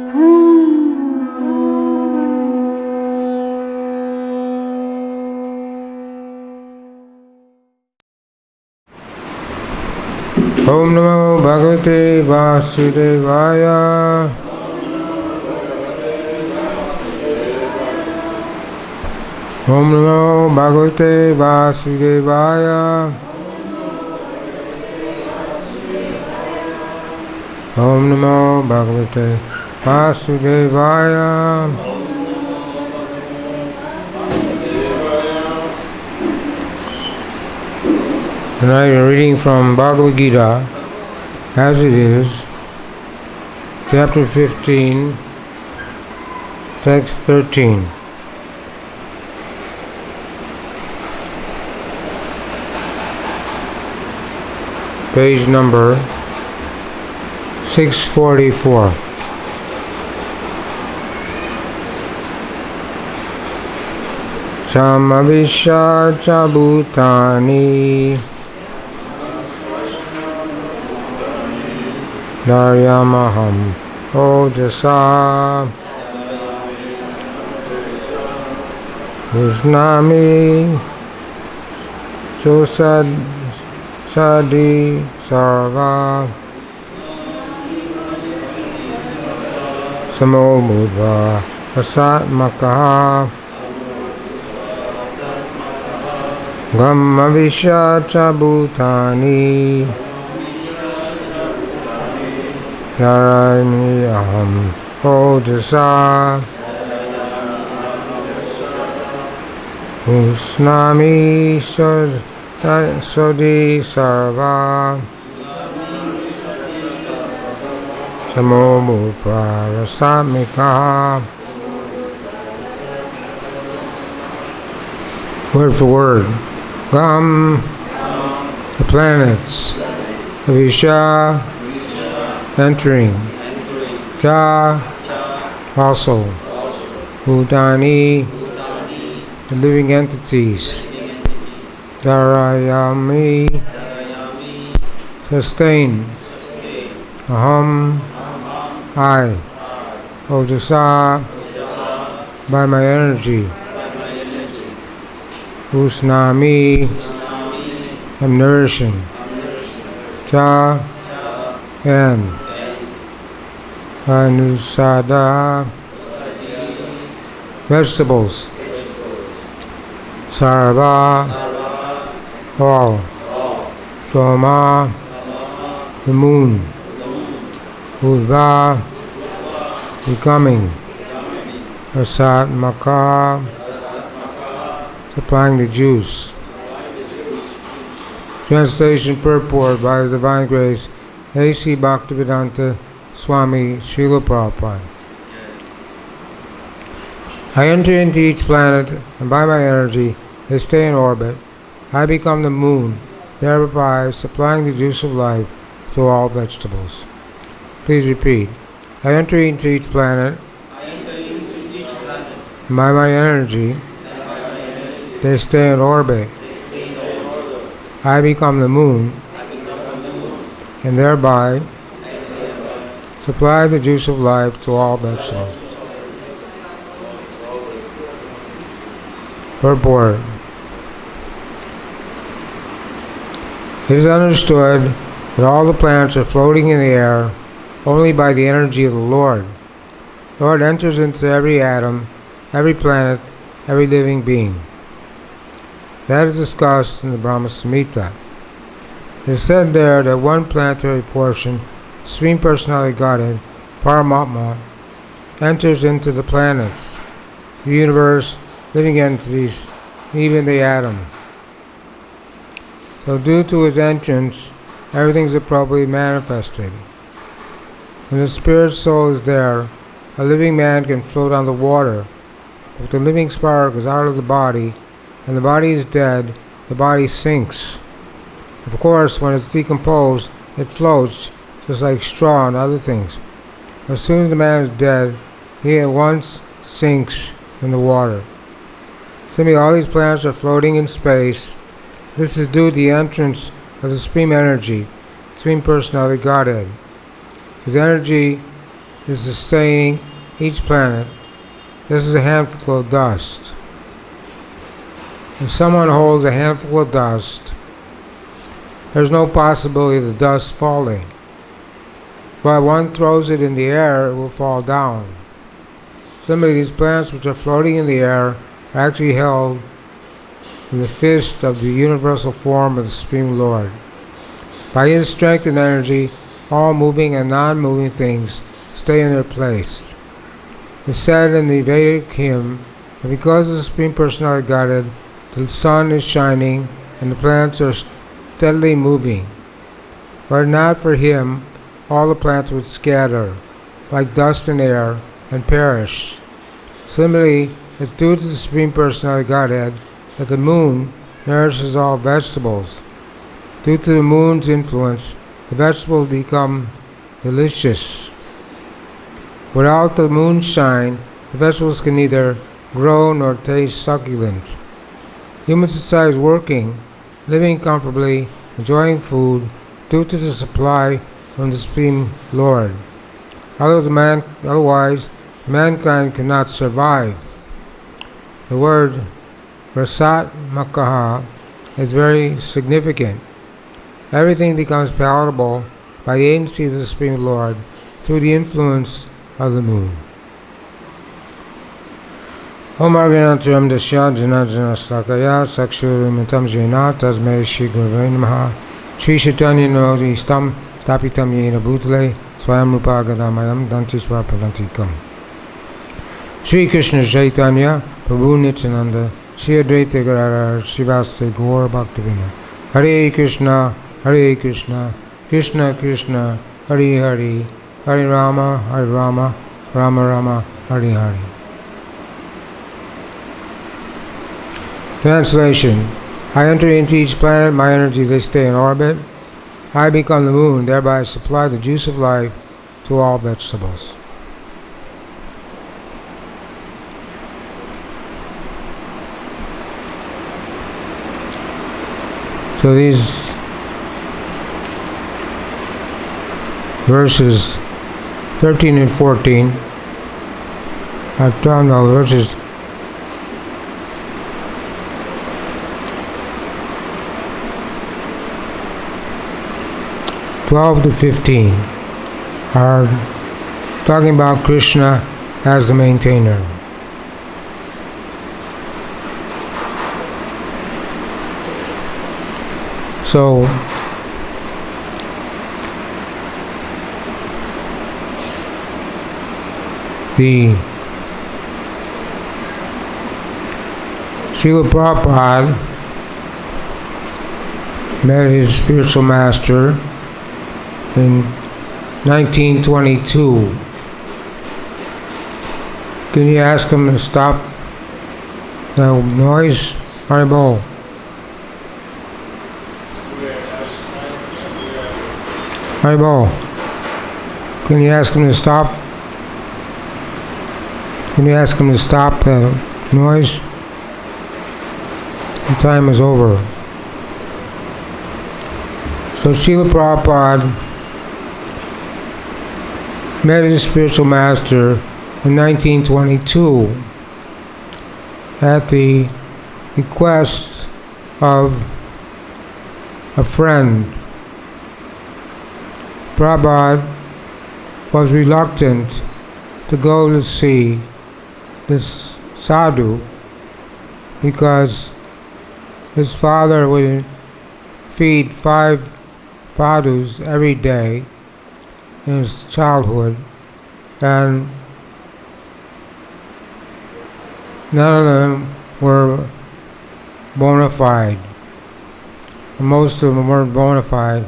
Om Namo Bhagavate Vasudevaya. Om Namo Bhagavate Vasudevaya. Om Namo Bhagavate Vasudevaya. Tonight we're reading from Bhagavad-Gita as it is, chapter 15, text 13. Page number 644. Samavisha cha bhutani Daryamaham Ojasa Usnami Chosad Sadi Sarva Samobudha Asatmakaha Gammavisha cha bhutani Narayani aham ojasa Usnami sodi sarva Samomupra rasamika. Word for word. Gam, the planets. Visha, entering. Ja, also. Bhutani, the living entities. Dharayami, sustain. Aham, I. Ojasa, by my energy. Usnami, I'm nourishing. Cha, and Anusada, vegetables. Sarva, all. Soma, the moon. Udva, becoming. Asatmaka, supplying the juice. Translation purport by His Divine Grace A.C. Bhaktivedanta Swami Srila Prabhupada. I enter into each planet, and by my energy, they stay in orbit. I become the moon, thereby supplying the juice of life to all vegetables. Please repeat. I enter into each planet, and by my energy, they stay in orbit. I become the moon, and thereby supply the juice of life to all vegetables. Purport. It is understood that all the planets are floating in the air only by the energy of the Lord. The Lord enters into every atom, every planet, every living being. That is discussed in the Brahma Samhita. It is said there that one planetary portion, Supreme Personality Godhead, Paramatma, enters into the planets, the universe, living entities, and even the atom. So due to his entrance, everything is appropriately manifested. When the spirit soul is there, a living man can float on the water. If the living spark is out of the body, and the body is dead, the body sinks. Of course, when it's decomposed, it floats, just like straw and other things. As soon as the man is dead, he at once sinks in the water. Similarly, all these planets are floating in space. This is due to the entrance of the Supreme Energy, Supreme Personality Godhead. His energy is sustaining each planet. This is a handful of dust. If someone holds a handful of dust, there's no possibility of the dust falling. But one throws it in the air, it will fall down. Similarly, these planets which are floating in the air are actually held in the fist of the universal form of the Supreme Lord. By His strength and energy, all moving and non-moving things stay in their place. It's said in the Vedic hymn that because of the Supreme Personality of Godhead, the sun is shining and the planets are steadily moving. Were it not for Him, all the planets would scatter like dust in air and perish. Similarly, it's due to the Supreme Personality of Godhead that the moon nourishes all vegetables. Due to the moon's influence, the vegetables become delicious. Without the moon's shine, the vegetables can neither grow nor taste succulent. Human society is working, living comfortably, enjoying food, due to the supply from the Supreme Lord. Otherwise, mankind cannot survive. The word Rasat Makaha is very significant. Everything becomes palatable by the agency of the Supreme Lord through the influence of the moon. Om Arganatram Dasya Janajana Sakaya Sakshurimitam Jena Tasme Shri Gurave Namaha Shri Chaitanya Nodi Stam Tapitam Yena Bhutale Swayam Rupa Gadamayam Danti Swapadantikam. Shri Krishna Chaitanya Prabhu Nityananda Shri Advaita Gadadhar Srivastava Gaur Bhaktivinoda Hare Krishna Krishna Krishna Hare Hare Hare Rama Rama Rama Hare Hare. Translation. I enter into each planet, my energy they stay in orbit. I become the moon, thereby supply the juice of life to all vegetables. So these verses 13 and 14, I've drawn the verses 12 to 15 are talking about Krishna as the maintainer. So the Srila Prabhupada met his spiritual master in 1922. Can you ask him to stop the noise? Haribol. Haribol. Can you ask him to stop? Can you ask him to stop the noise? The time is over. So Srila Prabhupada met his spiritual master in 1922 at the request of a friend. Prabhupada was reluctant to go to see this sadhu because his father would feed 5 sadhus every day in his childhood, and none of them were bona fide. Most of them weren't bona fide,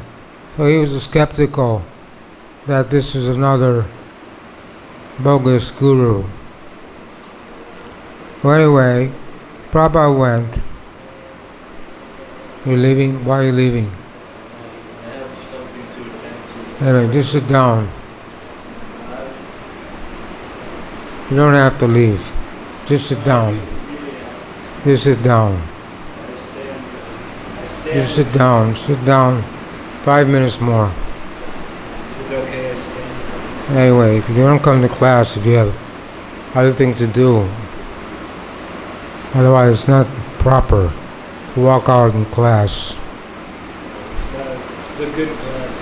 so he was skeptical that this is another bogus guru. Well, anyway, Prabhupada went. You're leaving? Why are you leaving? I have something to attend to. Anyway, just sit down. You don't have to leave. Just sit down. Just sit down. I stand. Just sit down. Sit down. 5 minutes more. Is it okay I stand? Anyway, if you don't come to class, if you have other things to do, otherwise it's not proper to walk out in class. It's a good class.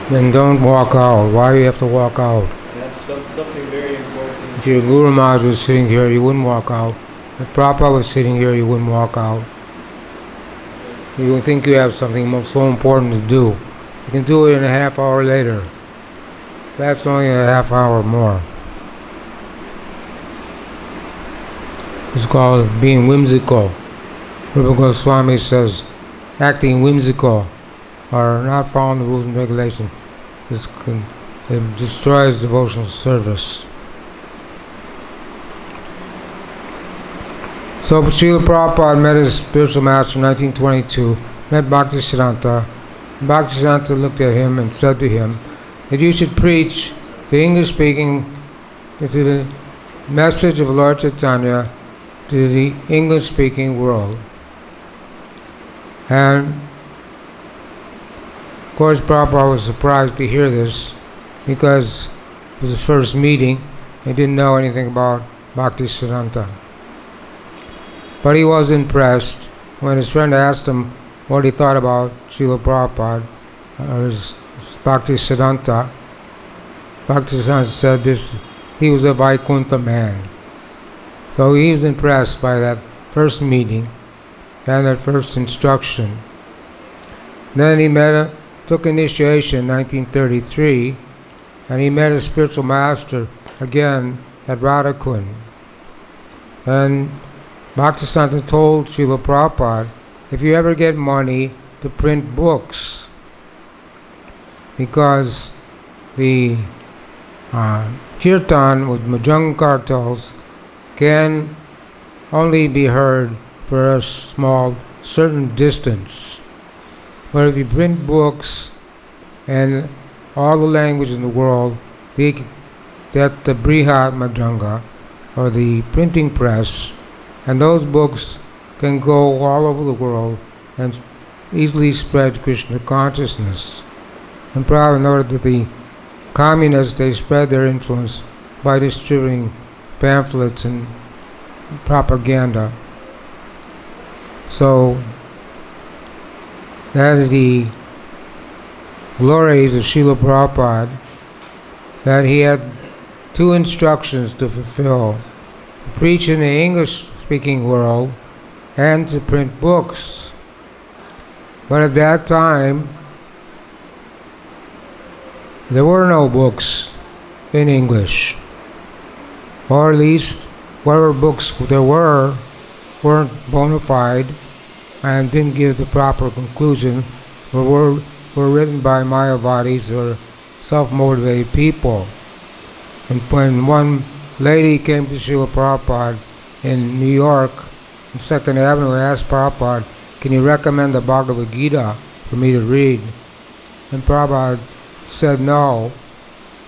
Then don't walk out. Why do you have to walk out? That's something very important. If your Guru Maharaj was sitting here, you wouldn't walk out. If Prabhupada was sitting here, you wouldn't walk out. Yes. You would think you have something so important to do. You can do it in a half hour later. That's only a half hour more. It's called being whimsical. Rupa Goswami says, acting whimsical or not following the rules and regulations, it destroys devotional service. So Srila Prabhupada met his spiritual master in 1922, met Bhaktisiddhanta. Bhaktisiddhanta looked at him and said to him that you should preach the English-speaking, to the message of Lord Chaitanya to the English-speaking world. And of course Prabhupada was surprised to hear this because it was the first meeting. He didn't know anything about Bhaktisiddhanta. But he was impressed when his friend asked him what he thought about Srila Prabhupada or his Bhaktisiddhanta. Bhaktisiddhanta said he was a Vaikuntha man. So he was impressed by that first meeting and that first instruction. Then he took initiation in 1933, and he met a spiritual master again at Radhakund. And Bhaktisiddhanta told Srila Prabhupada, if you ever get money, to print books, because the kirtan with Majjhanga cartels can only be heard for a small, certain distance. But if you print books and all the languages in the world, that the Brihat Majjhanga, or the printing press, and those books can go all over the world and easily spread Krishna consciousness. And Prabhupada noted that the communists, they spread their influence by distributing pamphlets and propaganda. So that is the glories of Srila Prabhupada, that he had two instructions to fulfill: to preach in the English-speaking world and to print books. But at that time, there were no books in English, or at least whatever books there weren't bona fide and didn't give the proper conclusion, or were written by Mayavadis or self-motivated people. And when one lady came to Srila Prabhupada in New York, on 2nd Avenue, and asked Prabhupada, can you recommend the Bhagavad-Gita for me to read? And Prabhupada said no,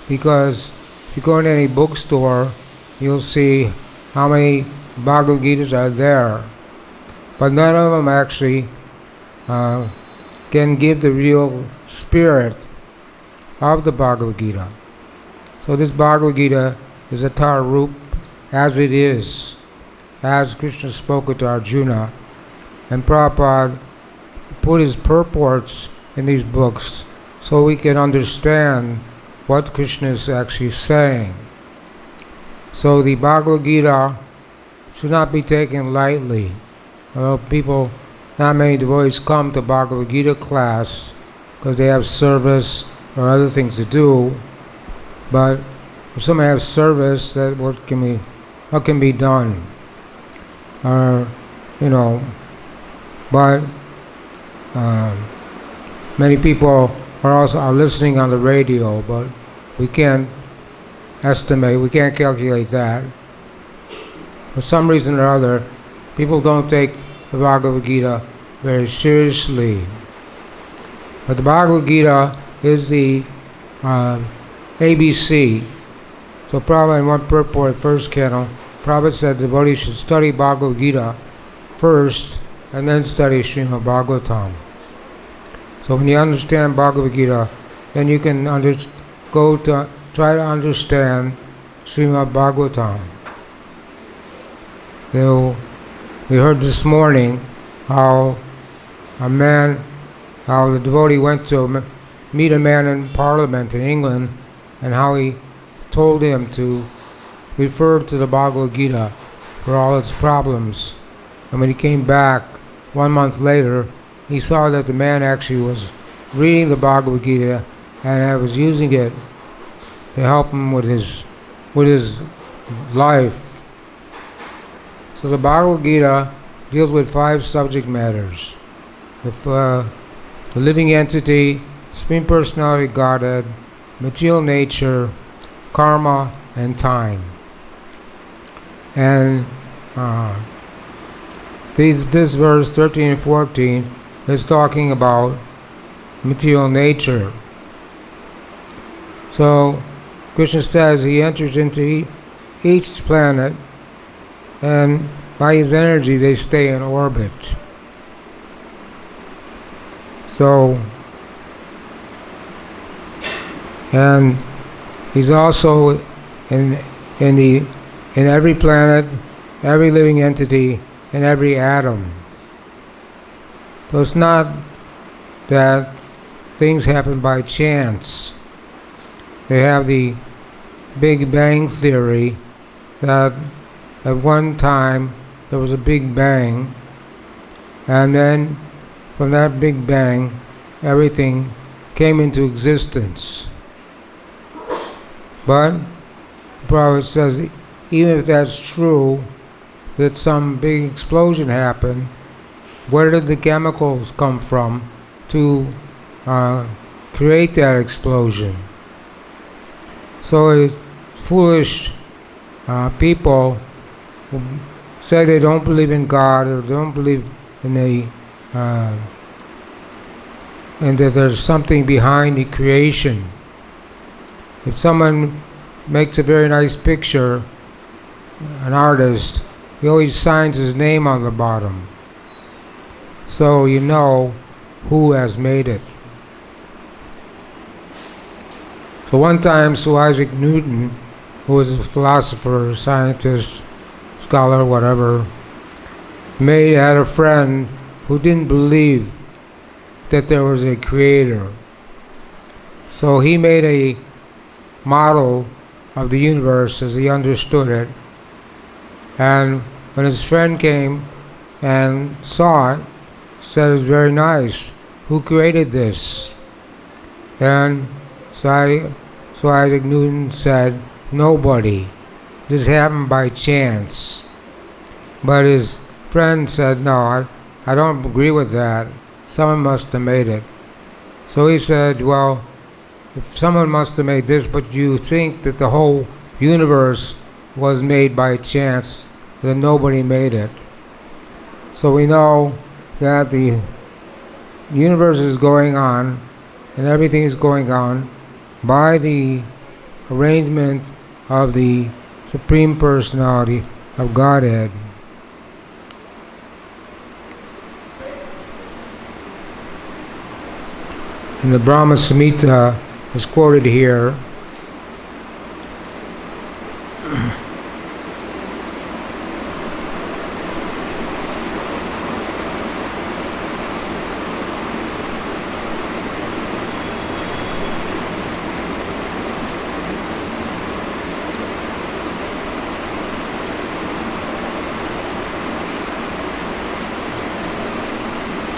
because if you go into any bookstore, you'll see how many Bhagavad-Gitas are there. But none of them actually can give the real spirit of the Bhagavad-Gita. So this Bhagavad-Gita is a Tarup as it is, as Krishna spoke it to Arjuna. And Prabhupada put his purports in these books so we can understand what Krishna is actually saying. So the Bhagavad-Gita should not be taken lightly. Not many devotees come to Bhagavad-Gita class because they have service or other things to do. But if somebody has service, that what can be done? But many people are listening on the radio, but we can't estimate, we can't calculate that. For some reason or other, people don't take the Bhagavad Gita very seriously. But the Bhagavad Gita is the ABC. So Prabhupada in one purport, first canto, Prabhupada said the devotee should study Bhagavad Gita first and then study Srimad Bhagavatam. So when you understand Bhagavad Gita, then you can go to try to understand Srimad Bhagavatam. We heard this morning how the devotee went to meet a man in Parliament in England, and how he told him to refer to the Bhagavad-Gita for all its problems. And when he came back 1 month later, he saw that the man actually was reading the Bhagavad-Gita and was using it to help him with his life. So the Bhagavad-Gita deals with 5 subject matters: the living entity, Supreme Personality Godhead, material nature, karma, and time. And this verse 13 and 14 is talking about material nature. So Krishna says he enters into each planet, and by his energy they stay in orbit. So, and he's also in every planet, every living entity, and every atom. So it's not that things happen by chance. They have the Big Bang theory that at one time there was a Big Bang, and then from that Big Bang everything came into existence. But the Prophet says, even if that's true, that some big explosion happened, where did the chemicals come from to create that explosion? So foolish people who say they don't believe in God, or don't believe in and that there's something behind the creation. If someone makes a very nice picture, an artist, he always signs his name on the bottom, so you know who has made it. So one time Sir Isaac Newton, who was a philosopher, scientist, scholar, whatever, had a friend who didn't believe that there was a creator. So he made a model of the universe as he understood it, and when his friend came and saw it, said it was very nice. Who created this? And so Isaac Newton said, nobody. This happened by chance. But his friend said, no, I don't agree with that. Someone must have made it. So he said, well, if someone must have made this, but you think that the whole universe was made by chance, then nobody made it. So we know that the universe is going on, and everything is going on by the arrangement of the Supreme Personality of Godhead. And the Brahma Samhita is quoted here.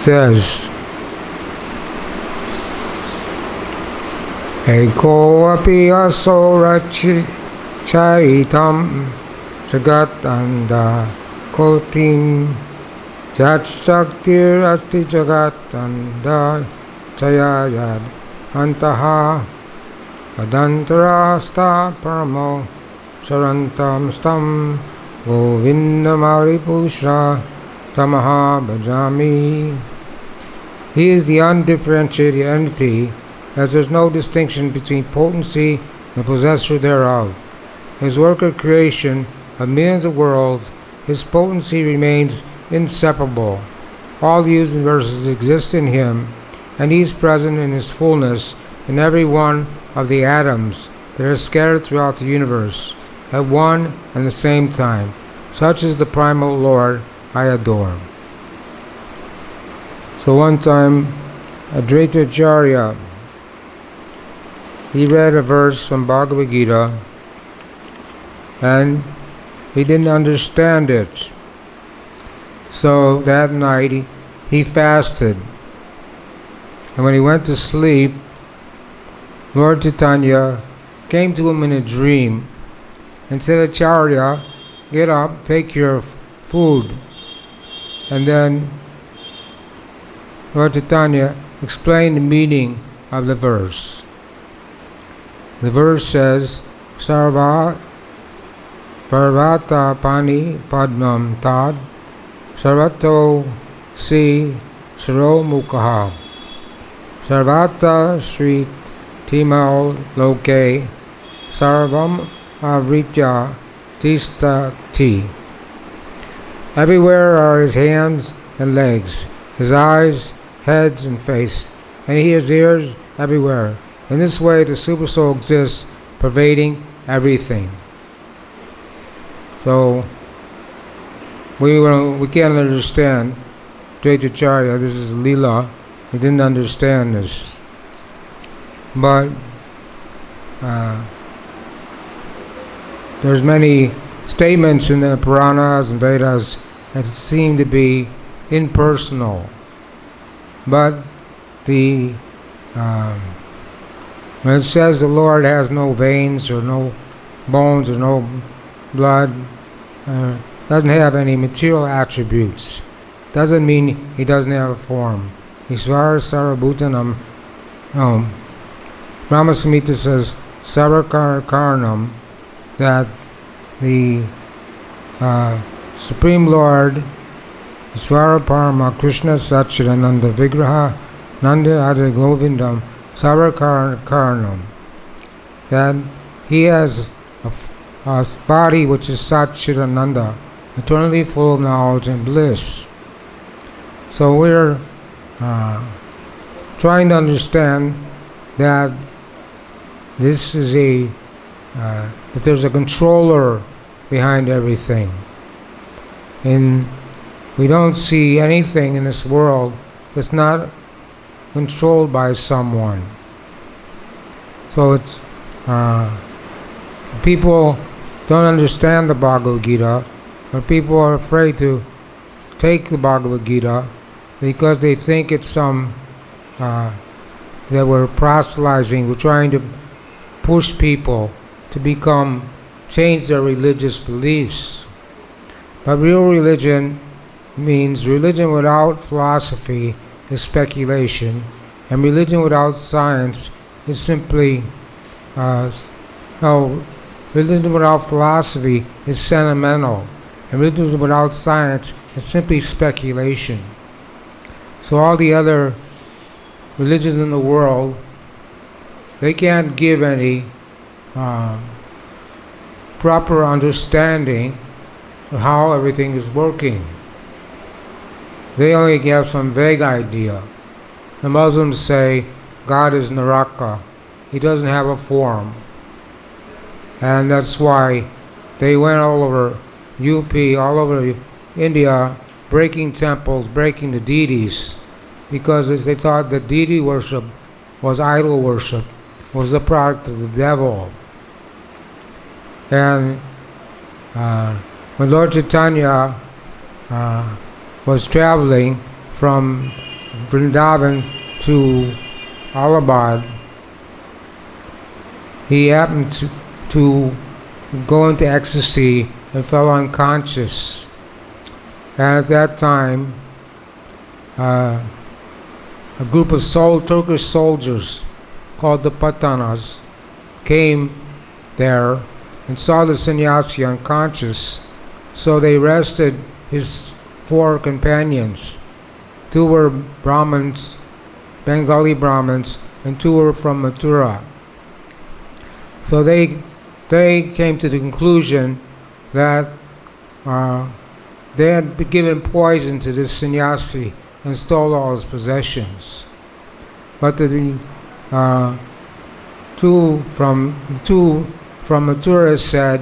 Says, Eko api aso rachaitam jagat anda kotim jat shaktir asti jagat anda chayayad antaha adantara sta paramo charantam stam govindamaripushra tamaha bhajami. He is the undifferentiated entity, as there is no distinction between potency and the possessor thereof. His work of creation of millions of worlds, his potency remains inseparable. All the universes exist in him, and he is present in his fullness in every one of the atoms that are scattered throughout the universe at one and the same time. Such is the primal Lord I adore. So one time, Advaitacharya, he read a verse from Bhagavad-Gita and he didn't understand it. So that night he fasted. And when he went to sleep, Lord Chaitanya came to him in a dream and said, Acharya, get up, take your food. And then Lord Chaitanya explained the meaning of the verse. The verse says, Sarvata pani padmam tad sarvato si saro mukha sarvata sri timal loke sarvam avritya tistati. Everywhere are his hands and legs, his eyes, heads, and face, and he has ears everywhere. In this way, the Supersoul exists, pervading everything. So, we can't understand Advaitacharya. This is Leela. He didn't understand this. But there's many statements in the Puranas and Vedas that seem to be impersonal. But when it says the Lord has no veins or no bones or no blood, doesn't have any material attributes, doesn't mean he doesn't have a form. Isvara Sarabhutanam. Brahma Samhita says Sarvakarnam, that the Supreme Lord Isvara Parama Krishna Satchidananda Vigraha Nanda Adi Govindam Sarvakarnam, that he has a body which is Satchidananda, eternally full of knowledge and bliss. So we're trying to understand that this is that there's a controller behind everything. And we don't see anything in this world that's not controlled by someone. So it's people don't understand the Bhagavad-Gita, but people are afraid to take the Bhagavad-Gita because they think it's some that we're proselytizing, we're trying to push people to change their religious beliefs. But real religion means religion without philosophy is speculation, and religion without science is simply religion without philosophy is sentimental, and religion without science is simply speculation. So all the other religions in the world, they can't give any proper understanding of how everything is working. They only have some vague idea. The Muslims say God is Naraka. He doesn't have a form. And that's why they went all over UP, all over India, breaking temples, breaking the deities, because they thought that deity worship was idol worship, was the product of the devil. And when Lord Chaitanya was traveling from Vrindavan to Allahabad, he happened to go into ecstasy and fell unconscious. And at that time, a group of Turkish soldiers called the Patanas came there and saw the sannyasi unconscious. So they arrested his 4 companions. 2 were Brahmins, Bengali Brahmins, and 2 were from Mathura. So they came to the conclusion that they had given poison to this sannyasi and stole all his possessions. But the 2 two from a tourist said,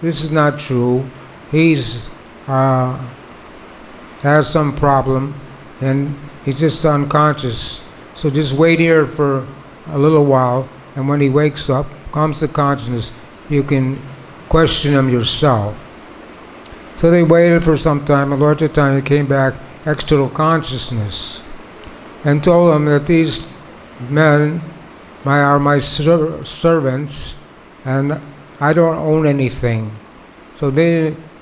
"This is not true. He's has some problem, and he's just unconscious. So just wait here for a little while, and when he wakes up, comes to consciousness, you can question him yourself." So they waited for some time, and Lord Chaitanya came back external consciousness and told them that these men are my servants, and I don't own anything. So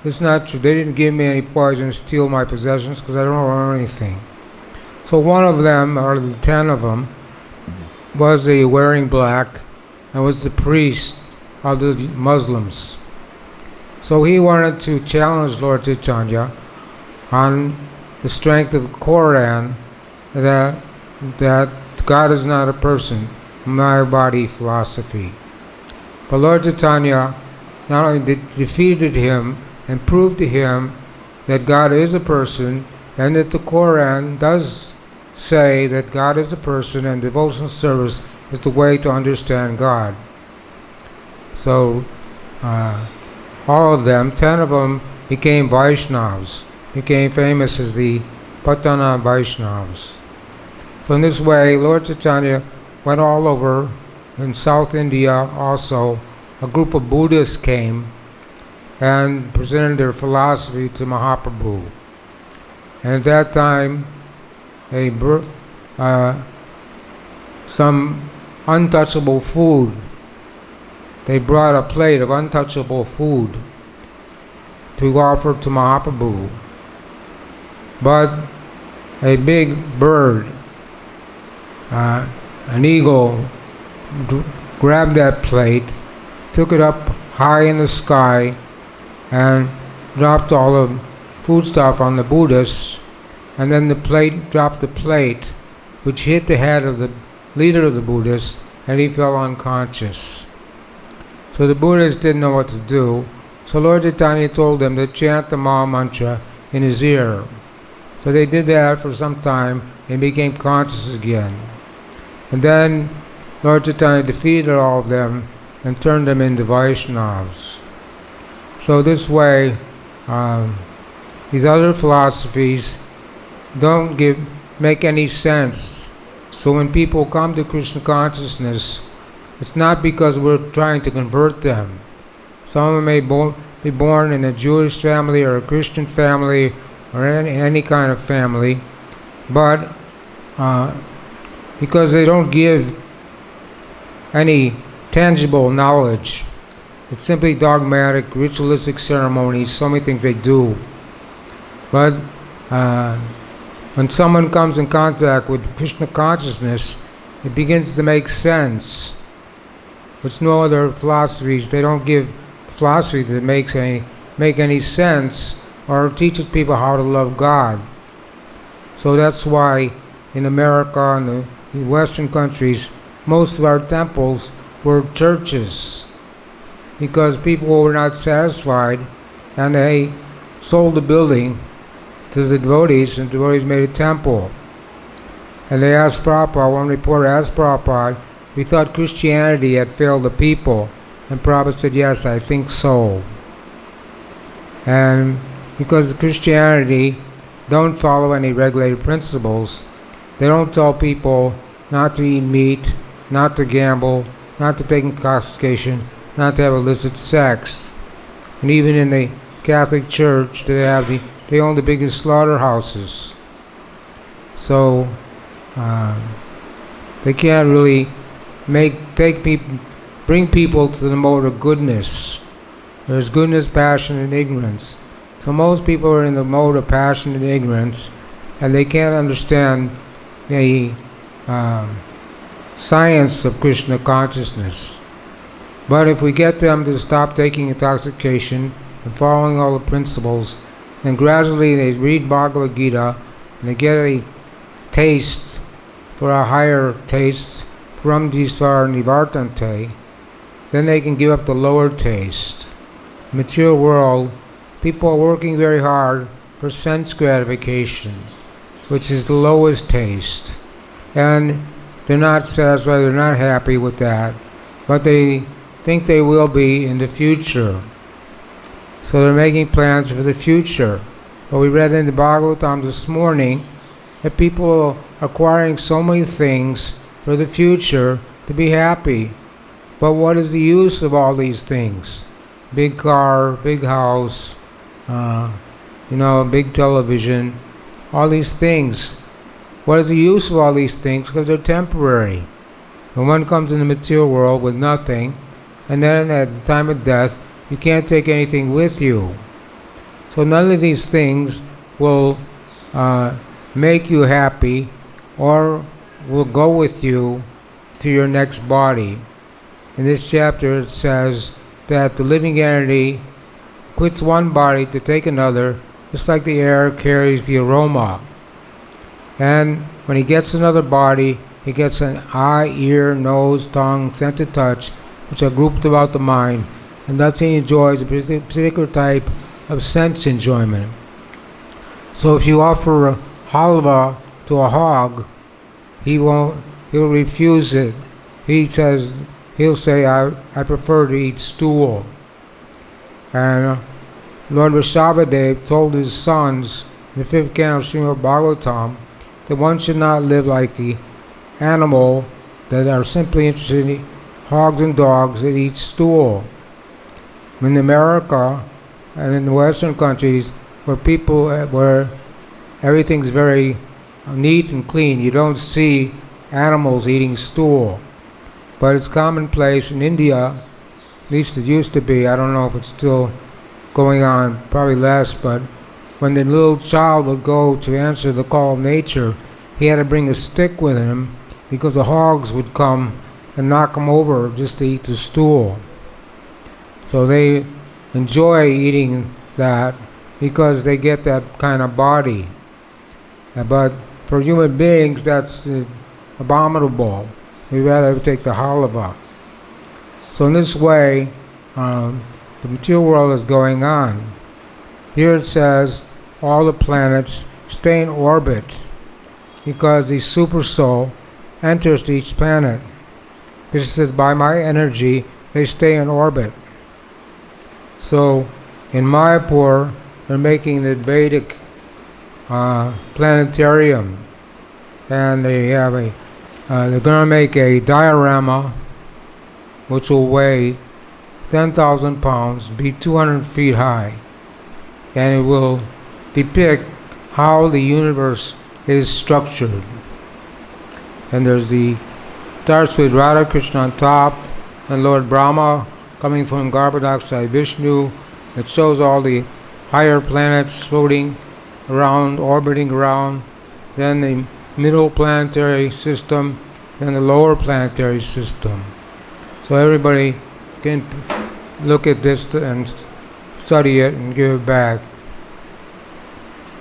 it's not true. They didn't give me any poison to steal my possessions because I don't own anything. So one of them, or the 10 of them, was the wearing black and was the priest of the Muslims. So he wanted to challenge Lord Chaitanya on the strength of the Quran that God is not a person, my body philosophy. But Lord Chaitanya not only defeated him and proved to him that God is a person, and that the Quran does say that God is a person and devotional service is the way to understand God. So all of them, 10 of them, became Vaishnavas, became famous as the Patana Vaishnavas. So in this way, Lord Chaitanya went all over. In South India also, a group of Buddhists came and presented their philosophy to Mahaprabhu. And at that time, some untouchable food, they brought a plate of untouchable food to offer to Mahaprabhu. But a big bird, an eagle, grabbed that plate, took it up high in the sky, and dropped all the foodstuff on the Buddhists, and then the plate dropped the plate, which hit the head of the leader of the Buddhists, and he fell unconscious. So the Buddhists didn't know what to do, so Lord Chaitanya told them to chant the Maha Mantra in his ear. So they did that for some time and became conscious again. And then Lord Chaitanya defeated all of them and turned them into Vaishnavas. So this way, these other philosophies don't make any sense. So when people come to Krishna consciousness, it's not because we're trying to convert them. Someone may be born in a Jewish family or a Christian family or any kind of family, but because they don't give any tangible knowledge. It's simply dogmatic, ritualistic ceremonies, so many things they do. But when someone comes in contact with Krishna consciousness, it begins to make sense. There's no other philosophies. They don't give philosophy that make any sense or teaches people how to love God. So that's why in America and the Western countries, most of our temples were churches, because people were not satisfied and they sold the building to the devotees, and devotees made a temple. And they asked Prabhupada, one reporter asked Prabhupada, "We thought Christianity had failed the people." And Prabhupada said, "Yes, I think so." And because Christianity don't follow any regulated principles, they don't tell people not to eat meat, not to gamble, not to take intoxication, not to have illicit sex. And even in the Catholic Church, they own the biggest slaughterhouses. So they can't really bring people to the mode of goodness. There's goodness, passion, and ignorance. So most people are in the mode of passion and ignorance, and they can't understand the science of Krishna consciousness. But if we get them to stop taking intoxication and following all the principles, then gradually they read Bhagavad-Gita and they get a taste for a higher taste from Jisvar Nivartante, then they can give up the lower taste. In the material world, people are working very hard for sense gratification, which is the lowest taste. And they're not satisfied, they're not happy with that. but they think they will be in the future. So they're making plans for the future. But we read in the Bhagavatam this morning that people are acquiring so many things for the future to be happy. But what is the use of all these things? Big car, big house, big television, all these things. What is the use of all these things? Because they're temporary. When one comes in the material world with nothing, and then at the time of death, you can't take anything with you. So none of these things will make you happy or will go with you to your next body. In this chapter it says that the living entity quits one body to take another, just like the air carries the aroma. And when he gets another body, he gets an eye, ear, nose, tongue, sense of touch, which are grouped about the mind, and thus he enjoys a particular type of sense enjoyment. So if you offer a halva to a hog, he'll refuse it. He'll say, I prefer to eat stool. And Lord Vrishabhadev told his sons in the 5th canto of Srimad Bhagavatam that one should not live like the animal that are simply interested in hogs and dogs that eat stool. In America and in the Western countries where everything's very neat and clean, you don't see animals eating stool. But it's commonplace in India, at least it used to be. I don't know if it's still going on, probably less, but when the little child would go to answer the call of nature, he had to bring a stick with him because the hogs would come and knock him over just to eat the stool. So they enjoy eating that because they get that kind of body. But for human beings, that's abominable. We'd rather take the halava. So in this way, the material world is going on. Here it says all the planets stay in orbit because the super soul enters to each planet. This says, by my energy, they stay in orbit. So in Mayapur, they're making the Vedic planetarium, and they have they're going to make a diorama which will weigh 10,000 pounds, be 200 feet high, and it will depict how the universe is structured. And starts with Radha Krishna on top, and Lord Brahma coming from Garbhodakshay Vishnu. It shows all the higher planets floating around, orbiting around, then the middle planetary system, then the lower planetary system. So everybody can look at this and study it and give it back.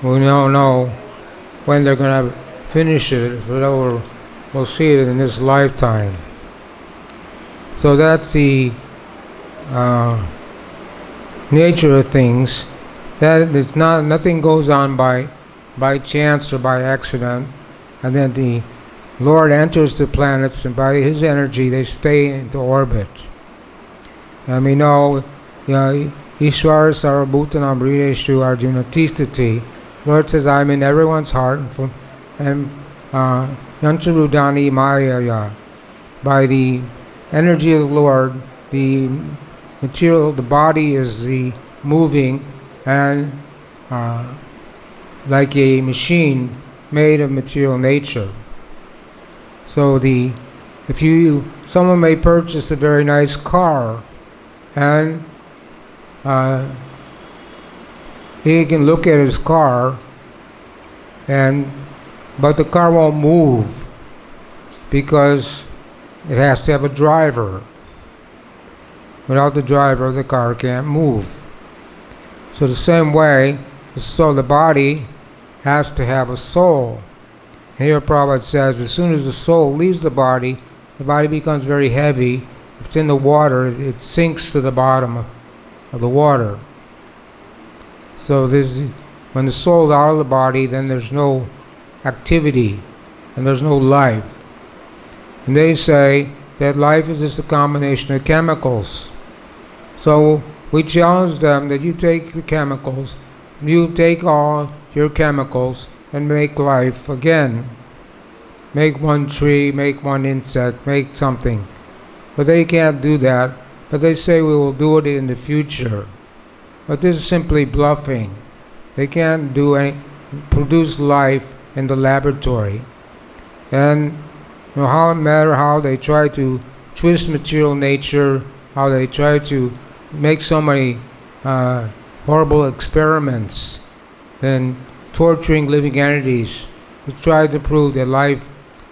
We don't know when they're going to finish it, but we'll see it in this lifetime. So that's the nature of things. That is nothing goes on by chance or by accident, and then the Lord enters the planets, and by His energy they stay into orbit. And we know, Ishvara Sarvabhutanam Hrideshu Arjuna Tistati. Lord says, I'm in everyone's heart, and Yantarudani Mayaya. By the energy of the Lord, the material, the body is the moving, and like a machine made of material nature. So someone may purchase a very nice car, and he can look at his car, but the car won't move because it has to have a driver. Without the driver, the car can't move. So the same way, the body has to have a soul. And here Prabhupada says, as soon as the soul leaves the body becomes very heavy. If it's in the water, it sinks to the bottom of the water. So when the soul is out of the body, then there's no activity and there's no life. And they say that life is just a combination of chemicals. So we challenge them that you take the chemicals, you take all your chemicals and make life again. Make one tree, make one insect, make something. But they can't do that, but they say we will do it in the future. But this is simply bluffing. They can't produce life in the laboratory. And no matter how they try to twist material nature, how they try to make so many horrible experiments, and torturing living entities to try to prove that life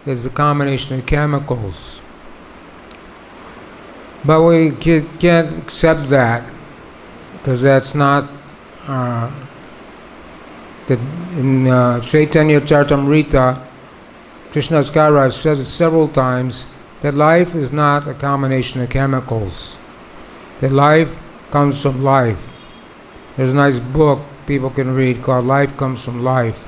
is a combination of chemicals. But we can't accept that, because that's not in Chaitanya Charitamrita, Krishnadas Kaviraj says it several times that life is not a combination of chemicals. That life comes from life. There's a nice book people can read called Life Comes from Life.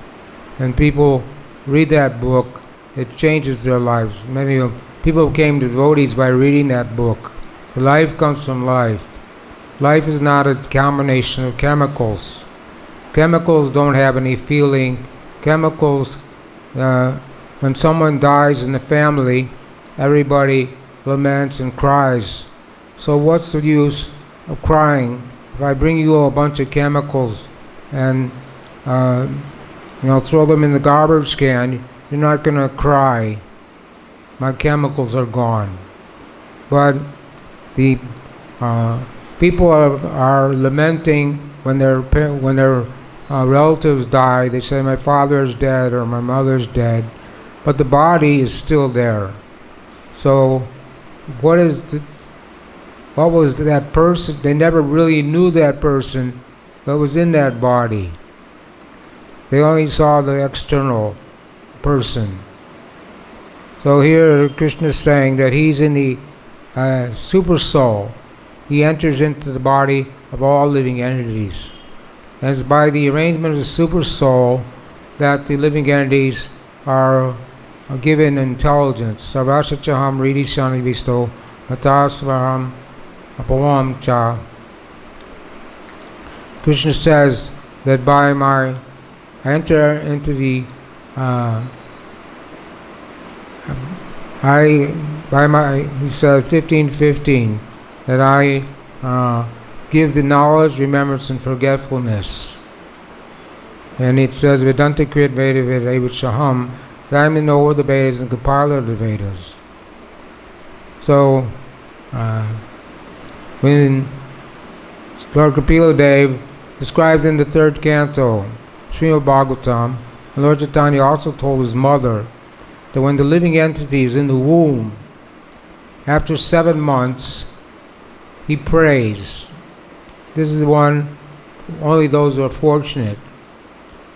And people read that book, it changes their lives. Many of people became devotees by reading that book. Life comes from life. Life is not a combination of chemicals. Chemicals don't have any feeling. Chemicals, when someone dies in the family, everybody laments and cries. So what's the use of crying? If I bring you a bunch of chemicals and throw them in the garbage can, you're not going to cry. My chemicals are gone. But the people are lamenting when their relatives die. They say, my father is dead or my mother's dead, but the body is still there. So what was that person? They never really knew that person that was in that body. They only saw the external person. So here Krishna is saying that he's in the super soul. He enters into the body of all living entities. And it's by the arrangement of the super soul that the living entities are given intelligence. Sarvasachaham Ridi Shani Visto Atasvaram Apavam Cha. Krishna says that I enter into the he said 15:15 that I give the knowledge, remembrance, and forgetfulness. And it says Vedanta Kriyat Veda Vedavachaham, that I'm in the know the Vedas and compiler of the Vedas. So when Lord Kapila Dev described in the 3rd canto, Srimad Bhagavatam, and Lord Chaitanya also told his mother that when the living entity is in the womb, after 7 months, he prays. This is the one, only those who are fortunate.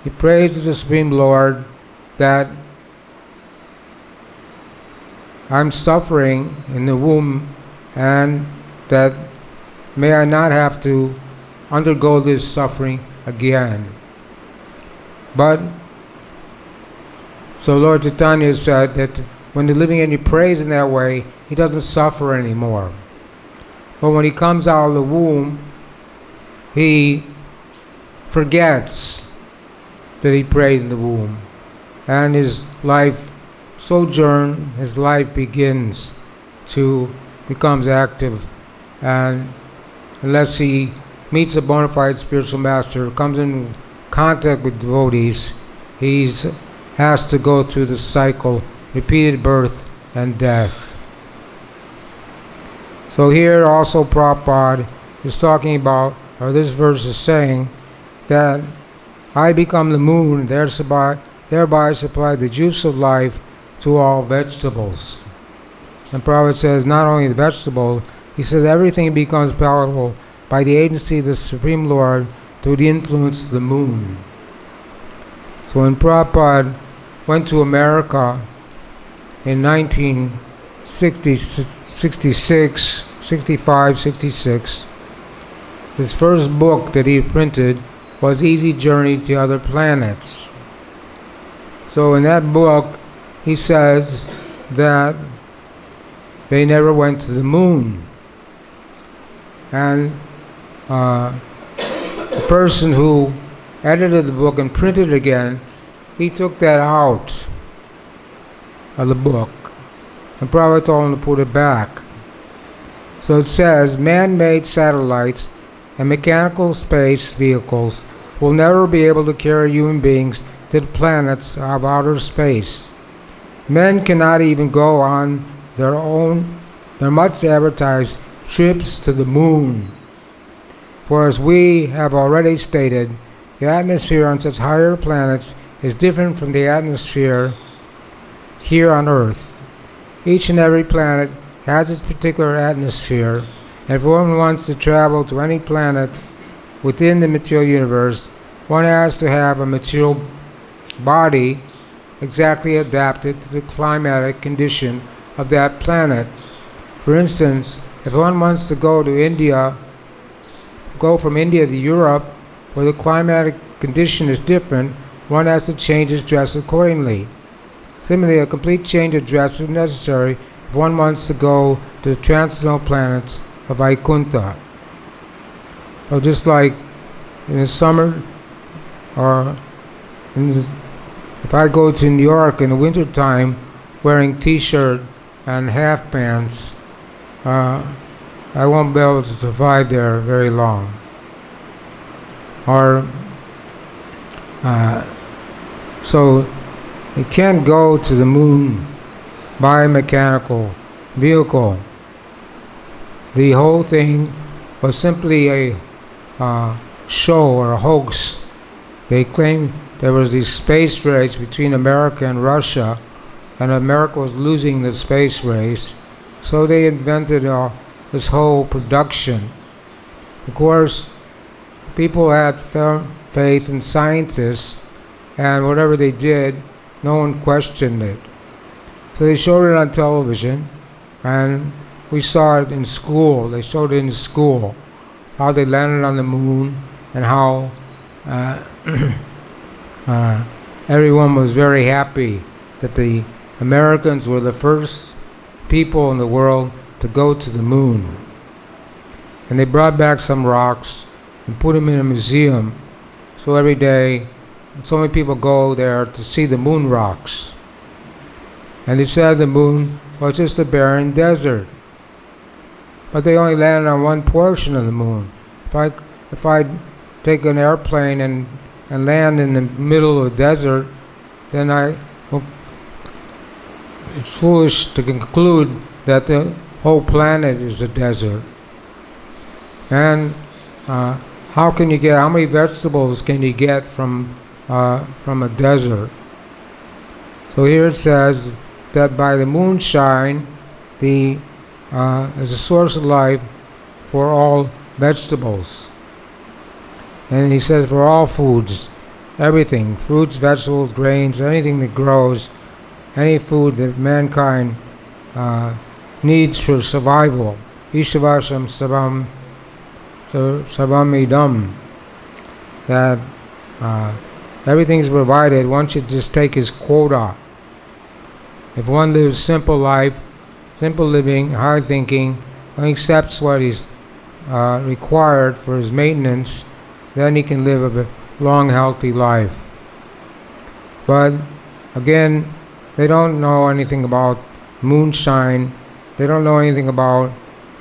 He prays to the Supreme Lord that I'm suffering in the womb and that may I not have to undergo this suffering again. But, so Lord Chaitanya said that when the living entity prays in that way, he doesn't suffer anymore. But when he comes out of the womb, he forgets that he prayed in the womb. And his life sojourn, his life becomes active. And unless he meets a bona fide spiritual master, comes in contact with devotees, he has to go through the cycle, repeated birth and death. So here also Prabhupada is talking about, or this verse is saying, that I become the moon, thereby supply the juice of life to all vegetables. And Prabhupada says not only the vegetable, he says everything becomes palatable by the agency of the Supreme Lord through the influence of the moon. So when Prabhupada went to America in 1965-66, his first book that he printed was Easy Journey to Other Planets. So in that book, he says that they never went to the moon. And the person who edited the book and printed it again, he took that out of the book. And Prabhupada told him to put it back. So it says, man-made satellites and mechanical space vehicles will never be able to carry human beings to the planets of outer space. Men cannot even go on their much advertised trips to the moon. For as we have already stated, the atmosphere on such higher planets is different from the atmosphere here on Earth. Each and every planet has its particular atmosphere, and if one wants to travel to any planet within the material universe, one has to have a material body exactly adapted to the climatic condition of that planet. For instance, if one wants to go from India to Europe, where the climatic condition is different, one has to change his dress accordingly. Similarly, a complete change of dress is necessary if one wants to go to the transcendental planets of Vaikuntha. So just like in the summer, or if I go to New York in the winter time wearing t-shirt and half pants, I won't be able to survive there very long. Or so you can't go to the moon by a mechanical vehicle. The whole thing was simply a show or a hoax. They claimed there was this space race between America and Russia, and America was losing the space race, so they invented this whole production. Of course, people had faith in scientists, and whatever they did, no one questioned it. So they showed it on television, and we saw it in school. They showed it in school, how they landed on the moon, and how everyone was very happy that the Americans were the first people in the world to go to the moon. And they brought back some rocks and put them in a museum. So every day, so many people go there to see the moon rocks. And they said the moon was just a barren desert. But they only landed on one portion of the moon. If I take an airplane and land in the middle of a desert, then it's foolish to conclude that the whole planet is a desert. And how many vegetables can you get from a desert? So here it says that by the moonshine, is a source of life for all vegetables. And he says for all foods, everything, fruits, vegetables, grains, anything that grows, any food that mankind needs for survival. Ishavasham savam idam. That everything's provided. One should just take his quota. If one lives simple life, simple living, high thinking, and accepts what is required for his maintenance, then he can live a long, healthy life. But again, they don't know anything about moonshine. They don't know anything about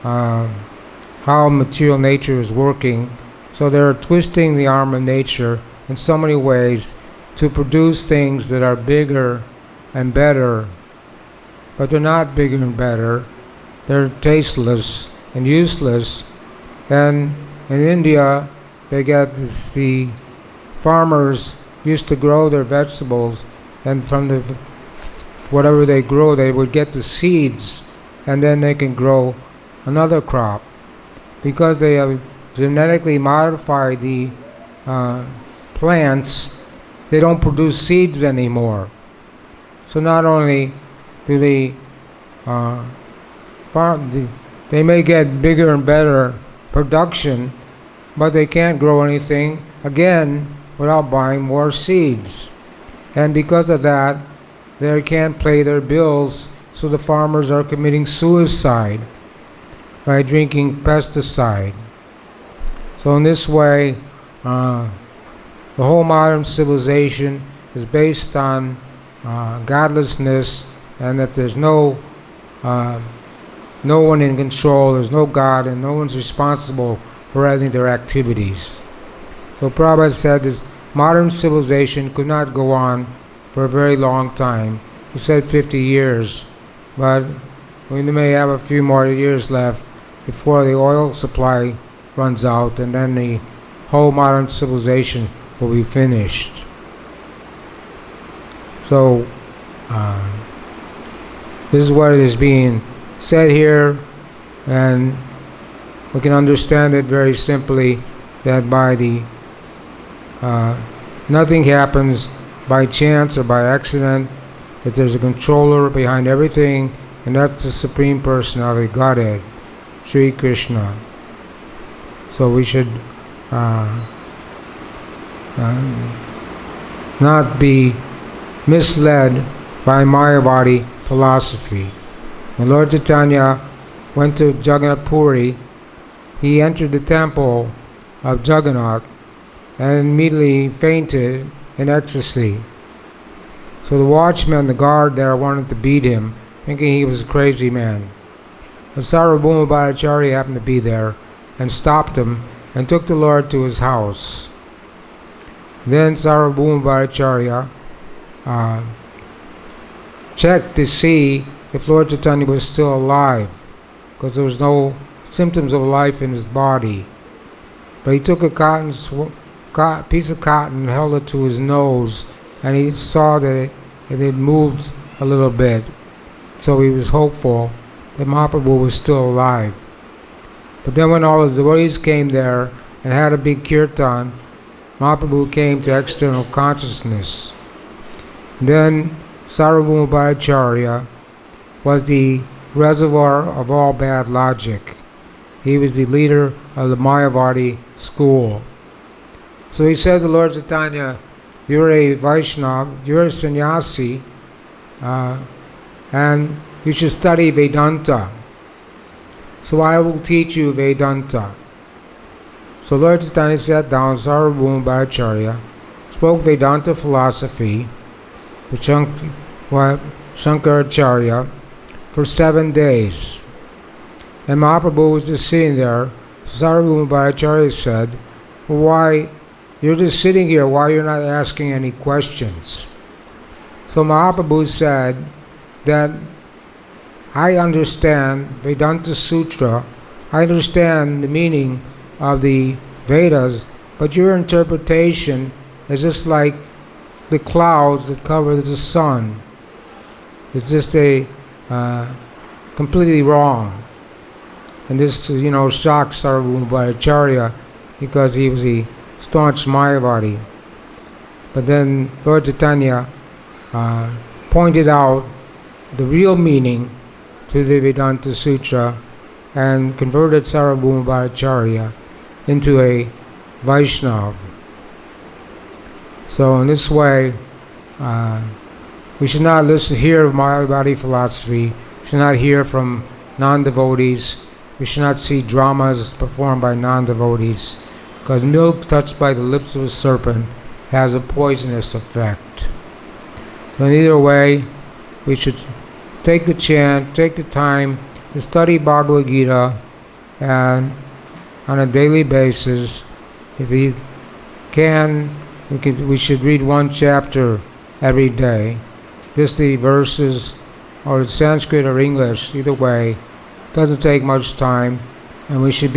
how material nature is working. So they're twisting the arm of nature in so many ways to produce things that are bigger and better. But they're not bigger and better. They're tasteless and useless. And in India, the farmers used to grow their vegetables, and from whatever they grow, they would get the seeds, and then they can grow another crop. Because they have genetically modified the plants, they don't produce seeds anymore. So not only do they may get bigger and better production, but they can't grow anything again without buying more seeds. And because of that, they can't pay their bills, so the farmers are committing suicide by drinking pesticide. So in this way, the whole modern civilization is based on godlessness, and that there's no one in control, there's no God, and no one's responsible for any of their activities. So Prabhupada said this modern civilization could not go on for a very long time. He said 50 years, but we may have a few more years left before the oil supply runs out, and then the whole modern civilization will be finished. So this is what is being said here, and we can understand it very simply that by the nothing happens by chance or by accident, that there's a controller behind everything, and that's the Supreme Personality, Godhead, Sri Krishna. So we should not be misled by Mayavadi philosophy. When Lord Chaitanya went to Jagannath Puri, he entered the temple of Jagannath and immediately fainted in ecstasy. So the watchman, the guard there, wanted to beat him, thinking he was a crazy man. But Sarvabhauma Bhattacharya happened to be there and stopped him and took the Lord to his house. Then Sarvabhauma Bhattacharya checked to see if Lord Chaitanya was still alive, because there was no symptoms of life in his body. But he took a piece of cotton and held it to his nose, and he saw that it had moved a little bit. So he was hopeful that Mahaprabhu was still alive. But then when all the devotees came there and had a big kirtan, Mahaprabhu came to external consciousness. Then Sarvabhauma Bhattacharya was the reservoir of all bad logic. He was the leader of the Mayavadi school. So he said to Lord Chaitanya, "You're a Vaishnava, you're a sannyasi, and you should study Vedanta. So I will teach you Vedanta." So Lord Chaitanya sat down, Sarvabhauma Bhattacharya, spoke Vedanta philosophy with Shankaracharya for 7 days. And Mahaprabhu was just sitting there. Sarvabhauma Bhattacharya said, "Well, why, you're just sitting here, why you're not asking any questions?" So Mahaprabhu said that I understand Vedanta Sutra, I understand the meaning of the Vedas, but your interpretation is just like the clouds that cover the sun. It's just completely wrong. And this, shocked Sarvabhauma Bhattacharya because he was a staunch Mayavadi. But then Lord Chaitanya pointed out the real meaning to the Vedanta Sutra and converted Sarvabhauma Bhattacharya into a Vaishnava. So in this way, we should not hear Mayavadi philosophy, we should not hear from non-devotees, we should not see dramas performed by non-devotees, because milk touched by the lips of a serpent has a poisonous effect. So in either way, we should take the chance, take the time to study Bhagavad-Gita, and on a daily basis, if we can, we should read one chapter every day. Just the verses, or Sanskrit or English, either way, doesn't take much time, and we should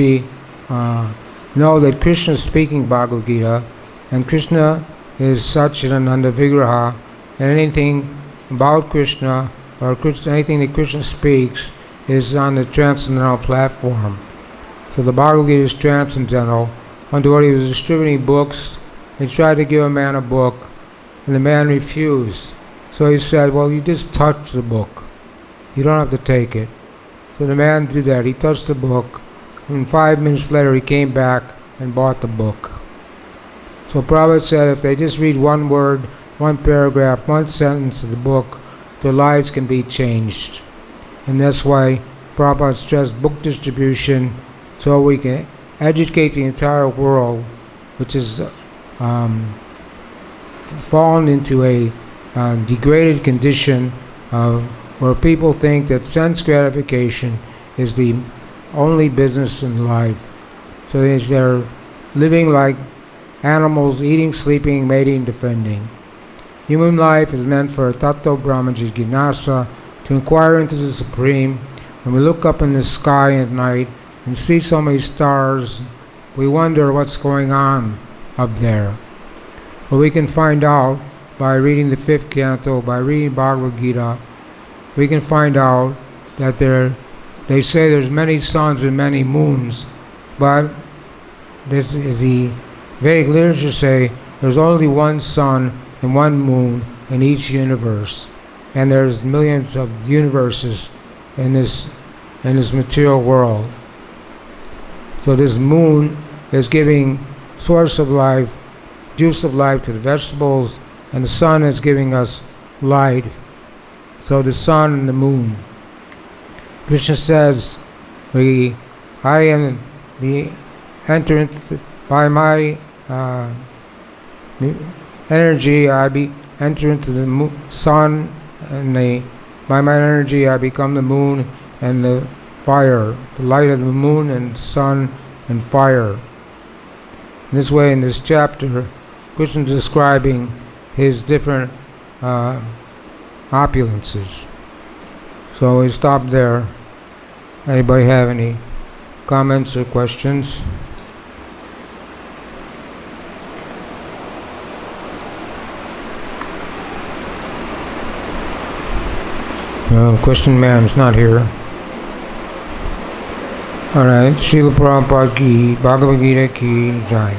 know that Krishna is speaking Bhagavad-Gita, and Krishna is Satchidananda Vigraha, and anything about Krishna or anything that Krishna speaks is on the transcendental platform. So the Bhagavad-Gita is transcendental. One devotee was distributing books. They tried to give a man a book, and the man refused. So he said, "Well, you just touch the book. You don't have to take it." So the man did that. He touched the book, and 5 minutes later he came back and bought the book. So Prabhupada said if they just read one word, one paragraph, one sentence of the book, their lives can be changed. and that's why Prabhupada stressed book distribution, so we can educate the entire world, which is fallen into a degraded condition where people think that sense gratification is the only business in life. So they're living like animals, eating, sleeping, mating, defending. Human life is meant for tattva brahma jignasa, to inquire into the Supreme. When we look up in the sky at night and see so many stars, we wonder what's going on up there. But we can find out by reading the 5th canto, by reading Bhagavad-Gita. We can find out that they say there's many suns and many moons, but this is the Vedic literature say there's only one sun and one moon in each universe, and there's millions of universes in this material world. So this moon is giving source of life, juice of life to the vegetables, and the sun is giving us light. So the sun and the moon. Krishna says, by my energy I enter into the sun, and by my energy I become the moon and the fire, the light of the moon and sun and fire. In this way, in this chapter, Krishna is describing his different opulences. So we stop there. Anybody have any comments or questions? Well, the question man's not here. Alright, Srila Prabhupada ki, Bhagavad-Gita ki jai.